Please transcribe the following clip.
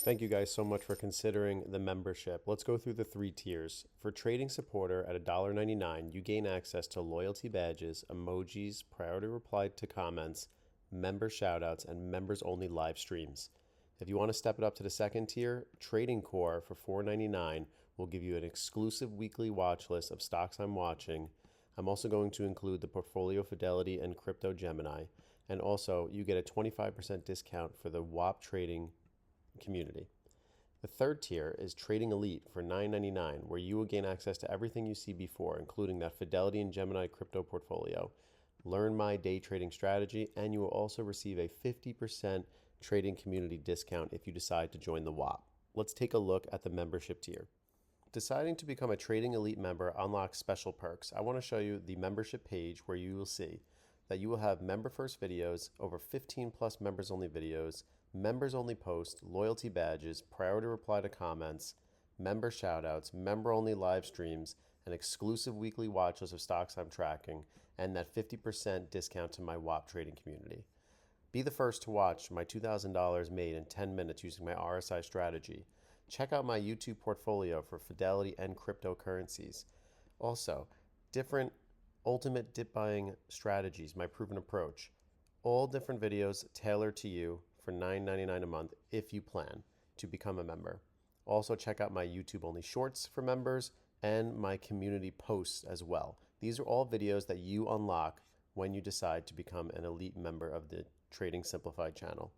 Thank you guys so much for considering the membership. Let's go through the 3 tiers. For trading supporter at $1.99, you gain access to loyalty badges, emojis, priority reply to comments, member shoutouts, and members only live streams. If you want to step it up to the 2nd tier, Trading Core for $4.99 will give you an exclusive weekly watch list of stocks I'm watching. I'm also going to include the portfolio Fidelity and Crypto Gemini. And also, you get a 25% discount for the WAP trading community. The 3rd tier is Trading Elite for $9.99, where you will gain access to everything you see before, including that Fidelity and Gemini crypto portfolio. Learn my day trading strategy, and you will also receive a 50% trading community discount if you decide to join the WAP. Let's take a look at the membership tier. Deciding to become a Trading Elite member unlocks special perks. I want to show you the membership page where you will see that you will have member first videos, over 15 plus members only videos, members only posts, loyalty badges, priority reply to comments, member shoutouts, member only live streams, an exclusive weekly watch list of stocks I'm tracking, and that 50% discount to my WAP trading community. Be the first to watch my $2,000 made in 10 minutes using my RSI strategy. Check out my YouTube portfolio for Fidelity and cryptocurrencies. Also, different ultimate dip buying strategies, my proven approach. All different videos tailored to you for $9.99 a month if you plan to become a member. Also, check out my YouTube only shorts for members and my community posts as well. These are all videos that you unlock when you decide to become an elite member of the Trading Simplified channel.